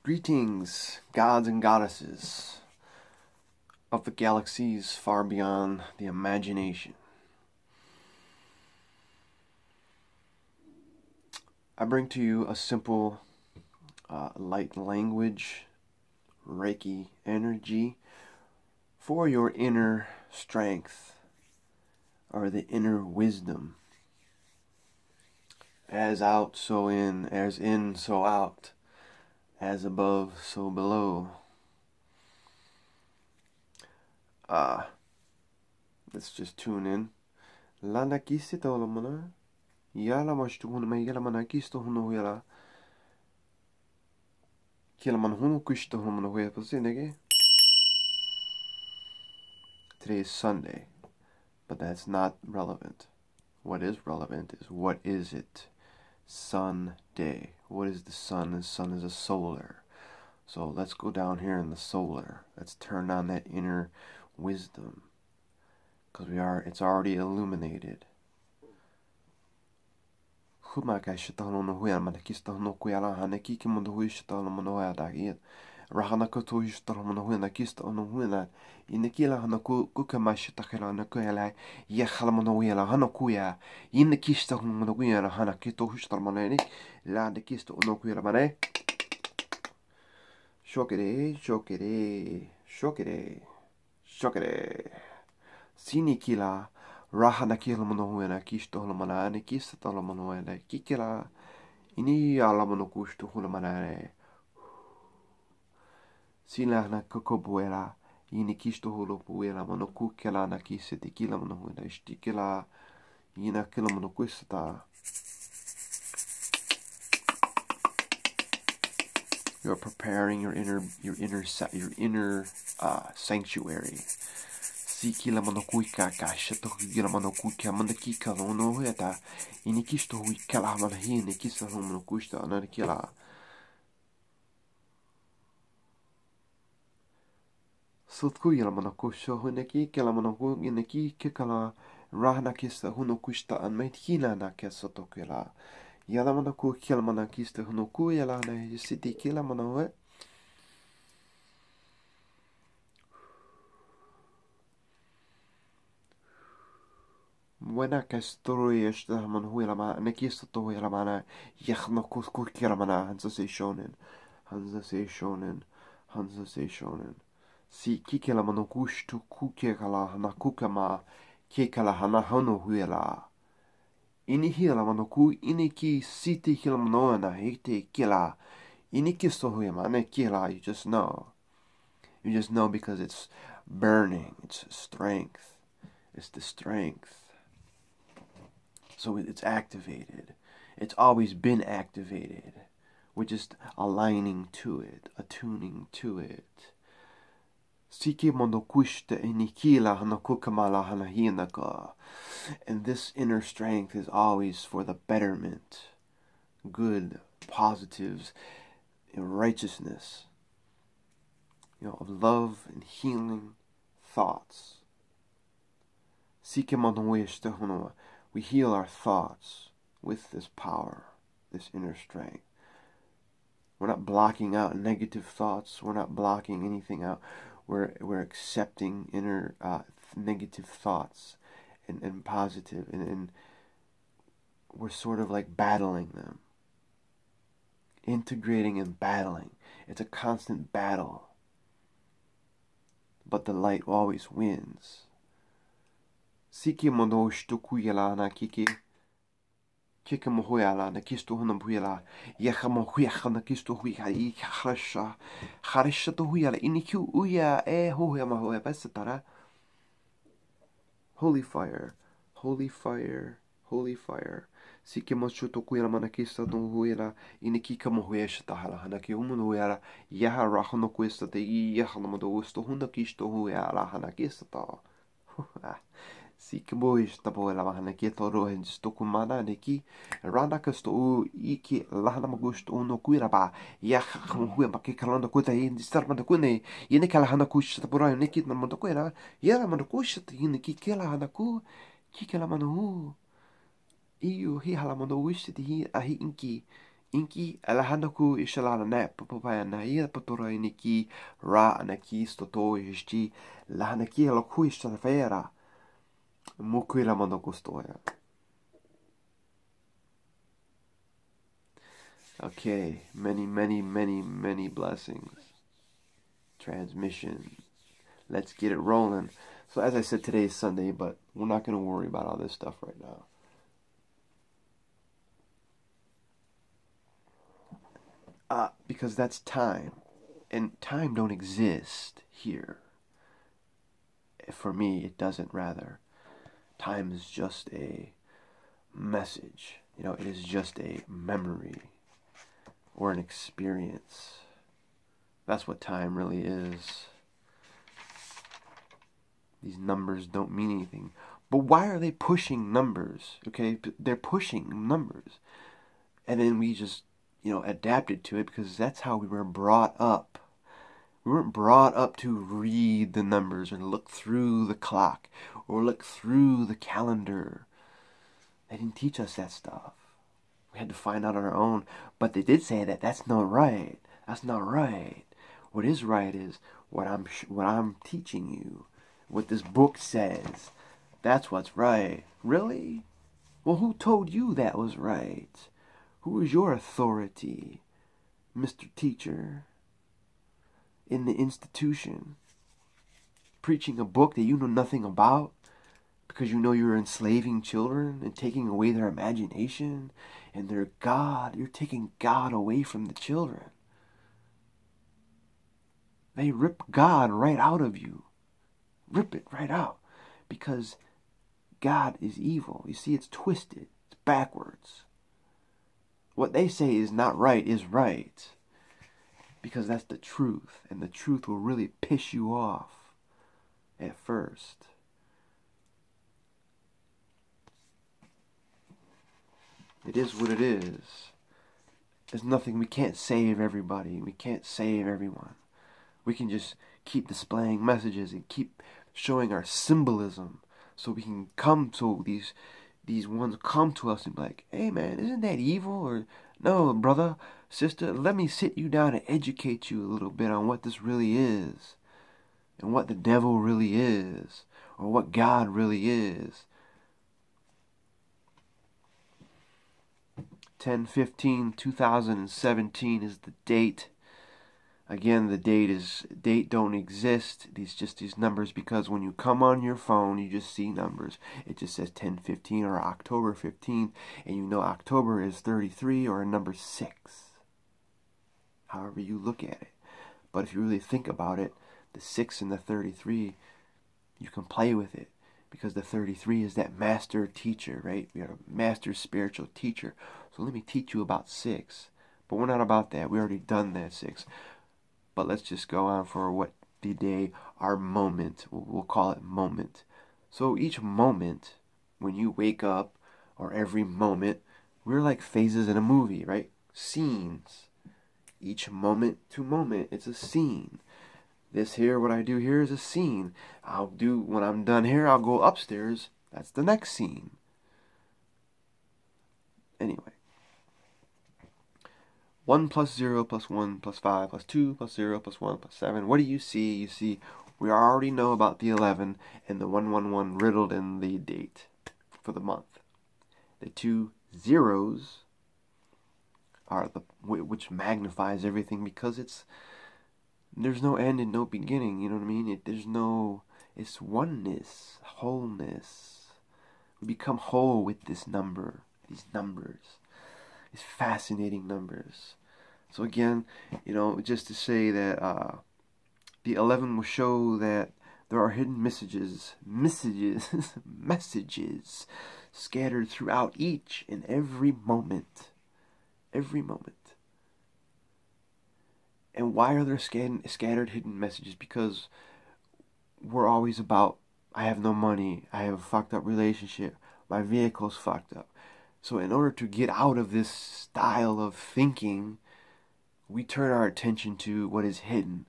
Greetings, gods and goddesses of the galaxies far beyond the imagination. I bring to you a simple, light language, Reiki energy for your inner strength or the inner wisdom. As out, so in, as in, so out. As above, so below. Let's just tune in. Lana kiste tolamana. Yala mashtuhun me yala mana kisto huno yala. Kilaman huno kushto huno huya pasinege. Today is Sunday, but that's not relevant. What is relevant is what is it? Sunday. What is the sun? The sun is a solar. So let's go down here in the solar. Let's turn on that inner wisdom. Because it's already illuminated. Rahana koto hishtar monohuena kista onohuena inekila hanaku kukamashtakela nakuela yahalmonoela hanakuya inekista monohuena hanakito hishtar moneni la de kista onokuela mane shokere shokere shokere shokere sinikila rahana kila monohuena kista holomana ne kista tolomonoela kikila ini alamonokusto holomanare Sila na kokobuela, ini kisto holo puela, mano kukela na kise tequila mano huena istikela, ina kila mano kuista. You're preparing your inner sanctuary. Sikila mano kuika kasha to gila mano kuika mano kika no hueta, ini kisto huikala mano hine kisa mano kuista anarikila. Sotku yala manako sho huneki kela manako ineki kekala rahna kista hunokusta an maitkila na kesotokela. Yala manako kela manakista hunoku yala na city kela manawe. Wena kastori esta manhuela ma nekista to yala mana yachno kusku kela mana hansa se shonen. Hansa se shonen. Hansa se shonen. Si kikela manokushtu kukekala hana kukama kekala hana hono huela. Ini hila manoku iniki siti hila manoana hite kila. Iniki sohuema ne kila, you just know. You just know because it's burning, it's strength. It's the strength. So it's activated. It's always been activated. We're just aligning to it, attuning to it. Siki monokushta inikila hanakukamala hanahinaka. And this inner strength is always for the betterment, good, positives, and righteousness, of love and healing thoughts. Siki monokushta hunoa. We heal our thoughts with this power, this inner strength. We're not blocking out negative thoughts. We're not blocking anything out. We're accepting inner negative thoughts and positive, and we're sort of like battling them, integrating and battling. It's a constant battle, but the light always wins. Siki mondo shtukuyala na kiki. Kika mohuela na kisto hunabuela, Yahamo huicha na kisto huiha, Harisha to huiala, Iniku uya huema hua pesatara. Holy fire, holy fire, holy fire. Siki mochuto kuila manakista no huela, Inikika mohuesha tahala, Hanaki humunuela, Yaha rahano questa de Yahamado usto hunakisto huela, Hanakista. Siki bois tapo la mahana ki toro en stoku mana neki rana kasto iki lahana magusto uno kuira ba ya huya ba ke kalanda kuta in distarma da kune yene kala hana kush tapura neki na mando kuira ya mando kush yene ki kala hana ku ki kala mano iu hi hala mando wish ti hi ahi inki Inki alahanaku ishalana na papaya na ia patora iniki ra anaki stoto ishti lahanaki aloku ishalafera mukuila monogustoya. Okay, many blessings. Transmission. Let's get it rolling. So as I said, today is Sunday, but we're not going to worry about all this stuff right now. Because that's time. And time don't exist here. For me, it doesn't, rather. Time is just a message. It is just a memory or an experience. That's what time really is. These numbers don't mean anything. But why are they pushing numbers? Okay, they're pushing numbers. And then we just, adapted to it because that's how we were brought up. We weren't brought up to read the numbers or look through the clock or look through the calendar. They didn't teach us that stuff. We had to find out on our own. But they did say that that's not right. That's not right. What is right is what I'm teaching you. What this book says. That's what's right. Really? Well, who told you that was right? Who is your authority, Mr. Teacher, in the institution? Preaching a book that you know nothing about because you know you're enslaving children and taking away their imagination and their God. You're taking God away from the children. They rip God right out of you. Rip it right out. Because God is evil. You see, it's twisted. It's backwards. What they say is not right is right. Because that's the truth. And the truth will really piss you off at first. It is what it is. There's nothing. We can't save everybody. We can't save everyone. We can just keep displaying messages and keep showing our symbolism so we can come to these ones come to us and be like, hey man, isn't that evil? Or no, brother, sister, let me sit you down and educate you a little bit on what this really is and what the devil really is or what God really is. 10/15/2017 is the date. Again, the date don't exist. These numbers, because when you come on your phone, you just see numbers. It just says 10/15 or October 15th, and you know October is 33 or a number 6. However you look at it. But if you really think about it, the 6 and the 33, you can play with it. Because the 33 is that master teacher, right? We are a master spiritual teacher. So let me teach you about 6. But we're not about that. We already done that 6. But let's just go on for what the day, our moment, we'll call it moment. So each moment, when you wake up, or every moment, we're like phases in a movie, right? Scenes. Each moment to moment, it's a scene. This here, what I do here is a scene. When I'm done here, I'll go upstairs. That's the next scene. Anyway. 1 + 0 + 1 + 5 + 2 + 0 + 1 + 7. What do you see? You see, we already know about the 11 and the 111 riddled in the date for the month. The 2 zeros are which magnifies everything because there's no end and no beginning. You know what I mean? It's oneness, wholeness. We become whole with these numbers. These fascinating numbers. So again, just to say that the 11 will show that there are hidden messages scattered throughout each and every moment. Every moment. And why are there scattered hidden messages? Because we're always about, I have no money, I have a fucked up relationship, my vehicle's fucked up. So in order to get out of this style of thinking, we turn our attention to what is hidden.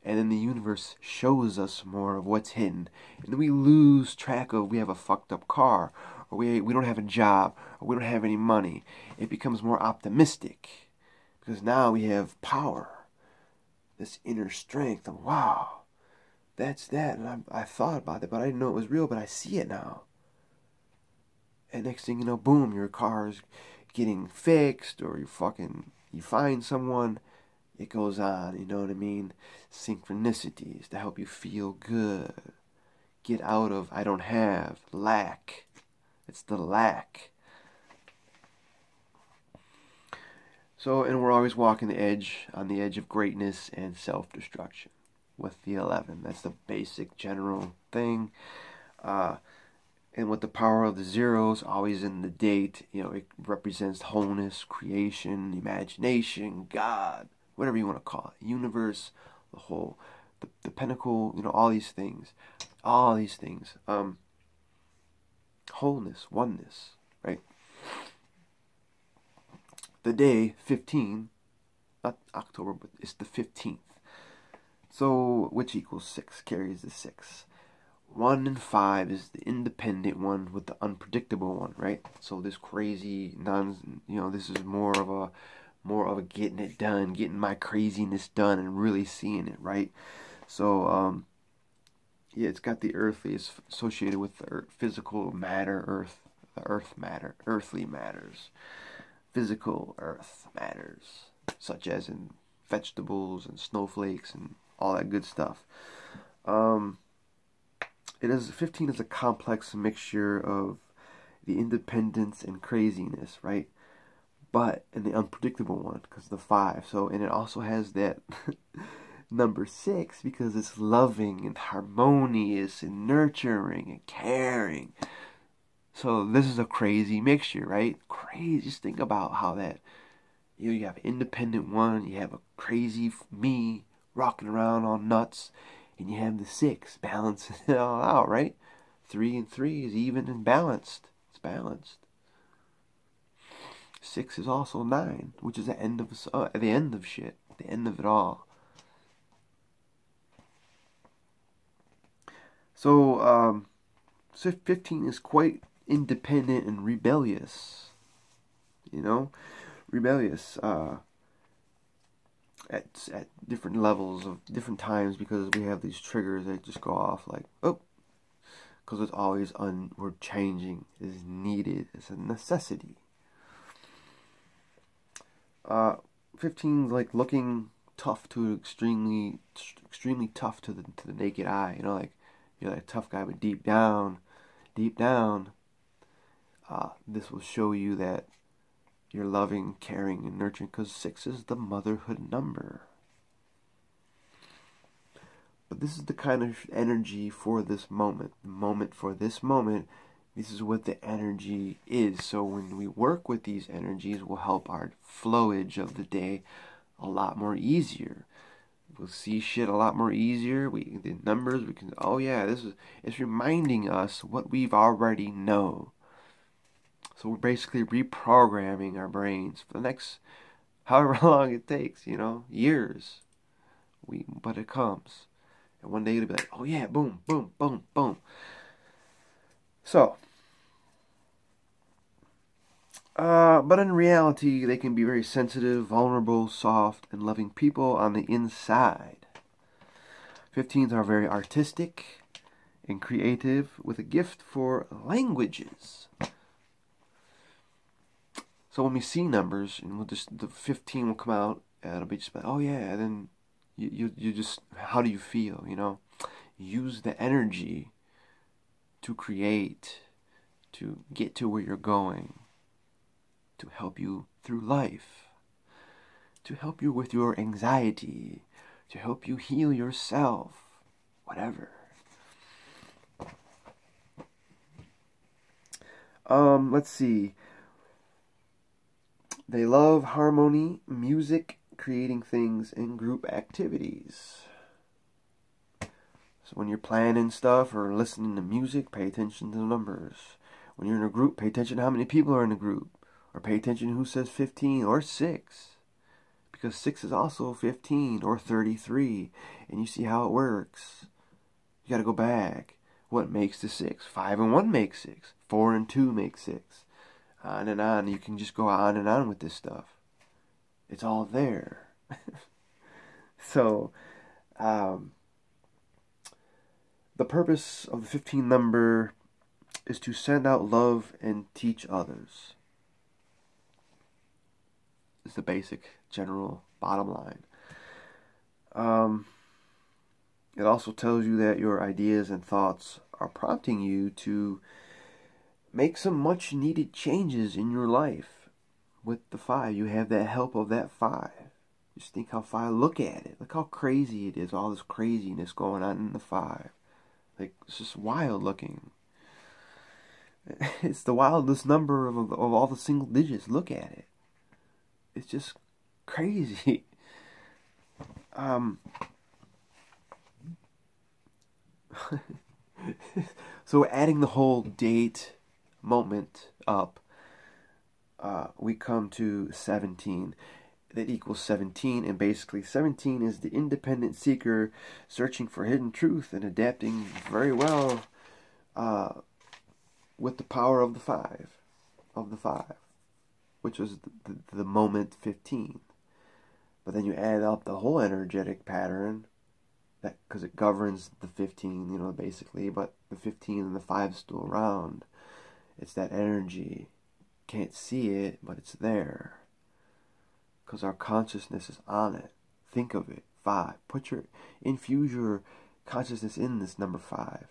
And then the universe shows us more of what's hidden. And then we lose track of, we have a fucked up car, or we don't have a job, or we don't have any money. It becomes more optimistic. Because now we have power, this inner strength, and wow, that's that. And I thought about it, but I didn't know it was real, but I see it now. And next thing you know, boom, your car's getting fixed, or you find someone. It goes on, you know what I mean? Synchronicities to help you feel good. Get out of I don't have, lack. It's the lack. So, and we're always walking on the edge of greatness and self-destruction with the 11. That's the basic general thing. And with the power of the zeros, always in the date, you know, it represents wholeness, creation, imagination, God, whatever you want to call it, universe, the whole, the pinnacle, you know, all these things, wholeness, oneness, right? The day 15, not October, but it's the 15th. So, which equals 6, carries the 6. 1 and 5 is the independent one with the unpredictable one, right? So this crazy this is more of a getting it done, getting my craziness done, and really seeing it, right? So yeah, it's got the earthly. It's associated with the physical matter, earthly matters, physical earth matters, such as in vegetables and snowflakes and all that good stuff. 15 is a complex mixture of the independence and craziness, right? But in the unpredictable one, because the 5. So, and it also has that number 6 because it's loving and harmonious and nurturing and caring. So this is a crazy mixture, right? Crazy. Just think about how that, you have an independent one, you have a crazy me rocking around all nuts, and you have the 6 balancing it all out, right? 3 and 3 is even and balanced. It's balanced. 6 is also 9, which is the end of shit, the end of it all. So 15 is quite independent and rebellious. You know, rebellious. At different levels of different times, because we have these triggers that just go off like, oh, because it's always we're changing is needed. It's a necessity. 15 is like looking tough to extremely tough to the naked eye. You know, like you're like a tough guy, but deep down, this will show you that you're loving, caring, and nurturing, because 6 is the motherhood number. But this is the kind of energy for this moment. This is what the energy is. So when we work with these energies, we'll help our flowage of the day a lot more easier. We'll see shit a lot more easier. The numbers, we can, oh yeah, it's reminding us what we've already know. So we're basically reprogramming our brains for the next however long it takes, years. But it comes. And one day it'll be like, oh yeah, boom, boom, boom, boom. So, but in reality, they can be very sensitive, vulnerable, soft, and loving people on the inside. 15s are very artistic and creative with a gift for languages. So when we see numbers, and the 15 will come out, and it'll be just like, oh yeah, and then you just, how do you feel, Use the energy to create, to get to where you're going, to help you through life, to help you with your anxiety, to help you heal yourself, whatever. Let's see. They love harmony, music, creating things, and group activities. So when you're planning stuff or listening to music, pay attention to the numbers. When you're in a group, pay attention to how many people are in the group. Or pay attention to who says 15 or 6. Because 6 is also 15 or 33. And you see how it works. You got to go back. What makes the 6? 5 and 1 make 6. 4 and 2 make 6. On and on. You can just go on and on with this stuff. It's all there. So, the purpose of the 15 number is to send out love and teach others. Is the basic, general, bottom line. It also tells you that your ideas and thoughts are prompting you to make some much needed changes in your life. With the 5, you have that help of that 5. Just think how 5, look at it. Look how crazy it is, all this craziness going on in the 5. Like, it's just wild looking. It's the wildest number of all the single digits. Look at it. It's just crazy. So adding the whole date moment up, we come to 17. That equals 17, and basically 17 is the independent seeker searching for hidden truth and adapting very well with the power of the 5, which was the moment 15. But then you add up the whole energetic pattern, that because it governs the 15, you know, basically, but the 15 and the 5 is still around. It's that energy. Can't see it, but it's there. Because our consciousness is on it. Think of it. 5. Infuse your consciousness in this number 5.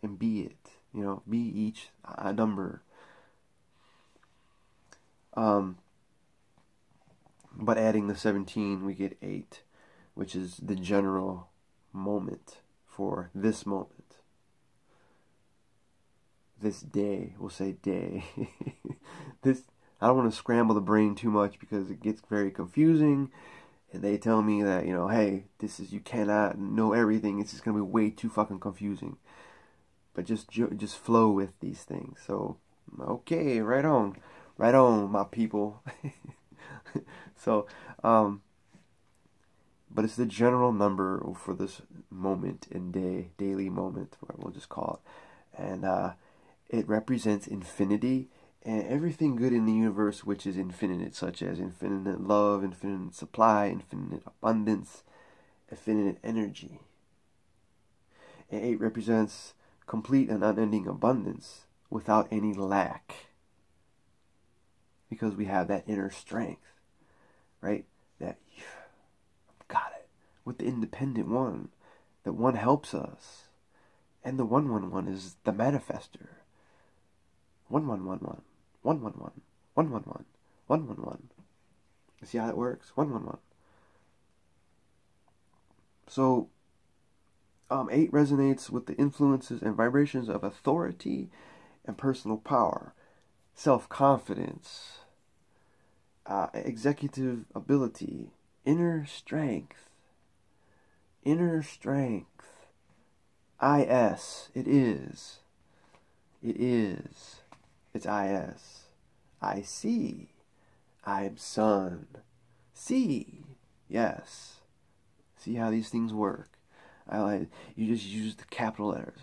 And be it. You know, be each a number. But adding the 17, we get 8. Which is the general moment for this moment. This day. We'll say day. I don't want to scramble the brain too much because it gets very confusing, and they tell me that, you know, hey, you cannot know everything. It's just gonna be way too fucking confusing. But just flow with these things. So, okay, right on, my people. So, but it's the general number for this moment and daily moment, we'll just call it, and it represents infinity. And everything good in the universe which is infinite, such as infinite love, infinite supply, infinite abundance, infinite energy. And 8 represents complete and unending abundance without any lack. Because we have that inner strength, right? That, got it. With the independent one, that one helps us. And the 111 is the manifester. 1111. 111, 111, 111. See how it works? 111. So, 8 resonates with the influences and vibrations of authority and personal power, self-confidence, executive ability, inner strength. IS, it is. It's IS. I see. I am sun. See. Yes. See how these things work. You just use the capital letters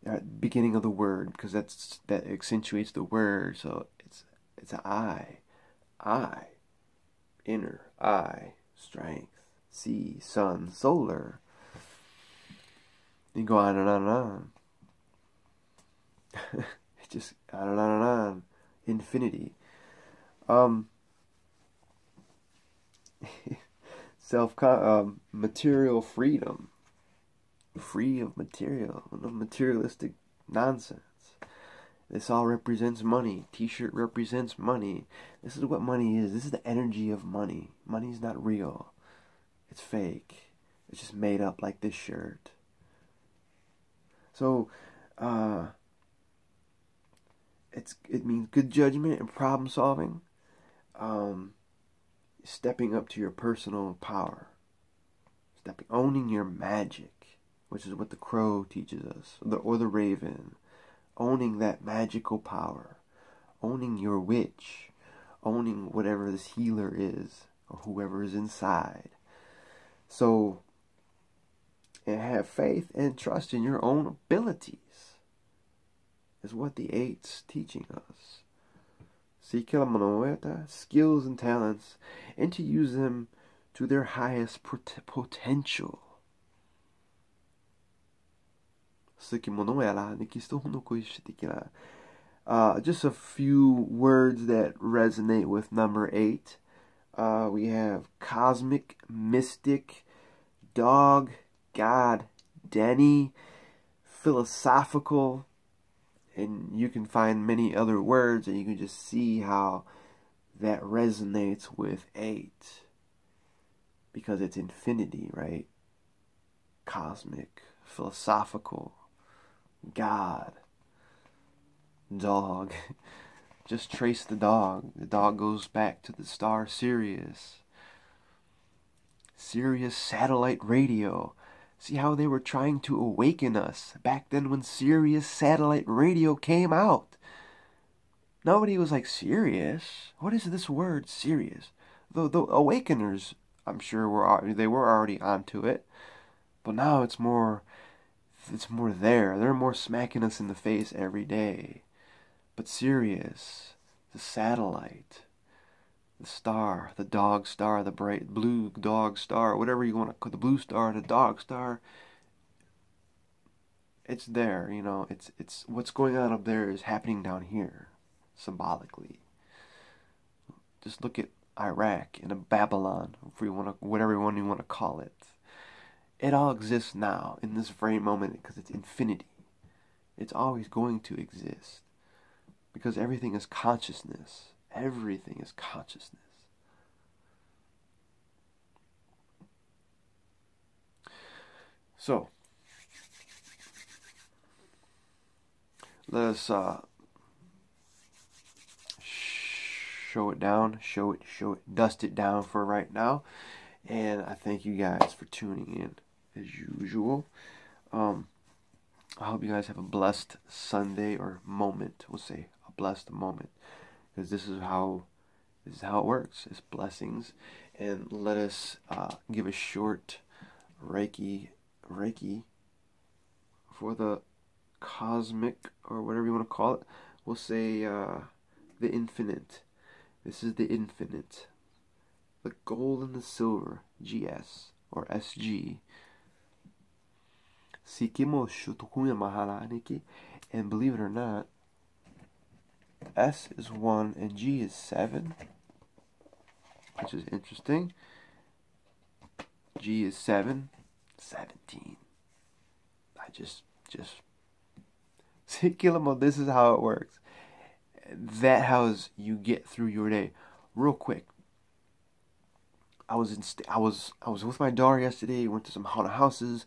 at the beginning of the word because that accentuates the word. So it's I. Inner. I. Strength. See. Sun. Solar. You go on and on and on. Just on and on and on. Infinity. Material freedom. Free of material. No materialistic nonsense. This all represents money. T-shirt represents money. This is what money is. This is the energy of money. Money's not real. It's fake. It's just made up like this shirt. So, it means good judgment and problem solving, stepping up to your personal power, owning your magic, which is what the crow teaches us, or the raven, owning that magical power, owning your witch, owning whatever this healer is, or whoever is inside. So, and have faith and trust in your own abilities. Is what the 8's teaching us. skills and talents, and to use them to their highest potential. Just a few words that resonate with number 8. We have cosmic, mystic, dog, God, Denny, philosophical, and you can find many other words, and you can just see how that resonates with 8. Because it's infinity, right? Cosmic, philosophical, God, dog. Just trace the dog. The dog goes back to the star Sirius. Sirius satellite radio. See how they were trying to awaken us back then when Sirius satellite radio came out. Nobody was like, Sirius? What is this word, Sirius? The awakeners, I'm sure, they were already onto it. But now it's more there. They're more smacking us in the face every day. But Sirius, the satellite, the star, the dog star, the bright blue dog star, whatever you want to call the blue star, the dog star, it's there, you know, it's what's going on up there is happening down here, symbolically. Just look at Iraq and Babylon, if you want to, whatever one you want to call it. It all exists now, in this very moment, because it's infinity. It's always going to exist. Because everything is consciousness. Everything is consciousness. So, let us show it down, show it, dust it down for right now. And I thank you guys for tuning in, as usual. I hope you guys have a blessed Sunday or moment. We'll say a blessed moment, because this is how it works. It's blessings. And let us give a short Reiki for the cosmic, or whatever you want to call it. We'll say the infinite. This is the infinite. The gold and the silver, GS or SG. And believe it or not, S is 1 and G is 7, which is interesting. G is 7, 17. I just this is how it works. That how you get through your day. Real quick. I was with my daughter yesterday. Went to some haunted houses,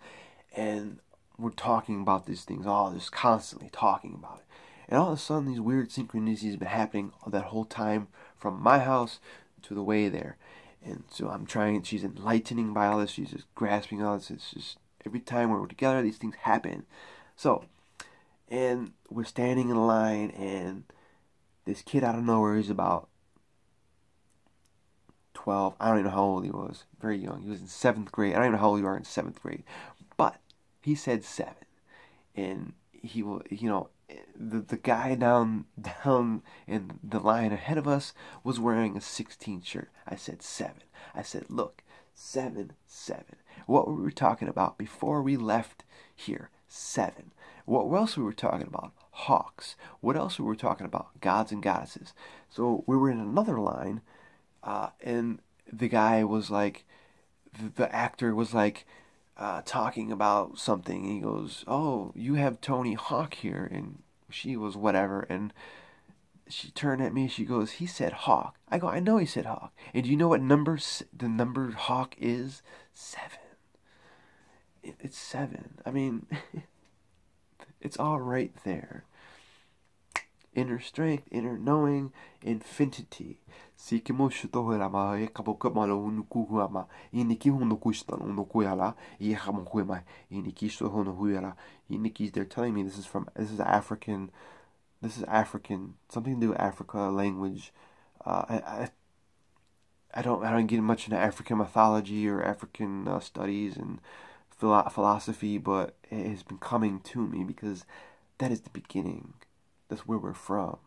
and we're talking about these things. Just constantly talking about it. And all of a sudden, these weird synchronicities have been happening that whole time from my house to the way there. And so I'm trying. She's enlightening by all this. She's just grasping all this. It's just every time we're together, these things happen. So, and we're standing in line, and this kid out of nowhere, he's about 12. I don't even know how old he was. Very young. He was in 7th grade. I don't even know how old you are in 7th grade. But he said 7. And he will, you know, the guy down in the line ahead of us was wearing a 16 shirt. I said 7. I said, look, 7, 7. What were we talking about before we left here? 7. What else were we talking about? Hawks. What else were we talking about? Gods and goddesses. So we were in another line, and the guy was like, the actor was like, talking about something. He goes, oh, you have Tony Hawk here. And she was whatever. And she turned at me. She goes, he said Hawk. I go, I know he said Hawk. And do you know what the number Hawk is? 7. It's 7. I mean, it's all right there. Inner strength, inner knowing, infinity. They're telling me this is African, something to do with Africa language. I don't get much into African mythology or African studies and philosophy, but it has been coming to me because that is the beginning. That's where we're from.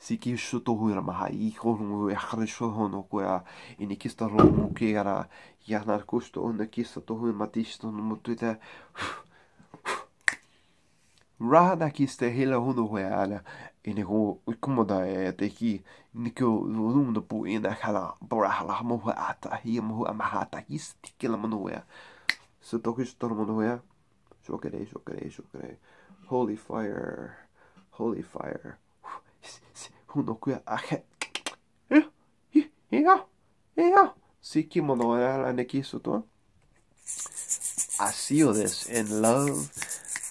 Siki shuto hui maha I kono e harisho hono koya ini kista lo mukera ya nar kusto on kista to hui matisto no mutuita Rada kista hela hono hoya ini ho ikomoda e te ki nikyo no pu ina kala bora hala mo ata hi mo amahata kisti kila mono ya so to kisto mono ya shokere shokere Holy Fire Holy Fire Huno kuya ahe. Yeah. Siki mono la nekiso to. I seal this in love,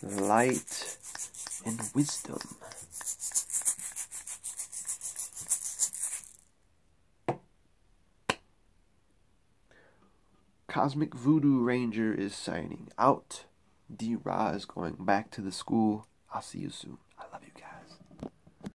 light, and wisdom. Cosmic Voodoo Ranger is signing out. D-Ra is going back to the school. I'll see you soon.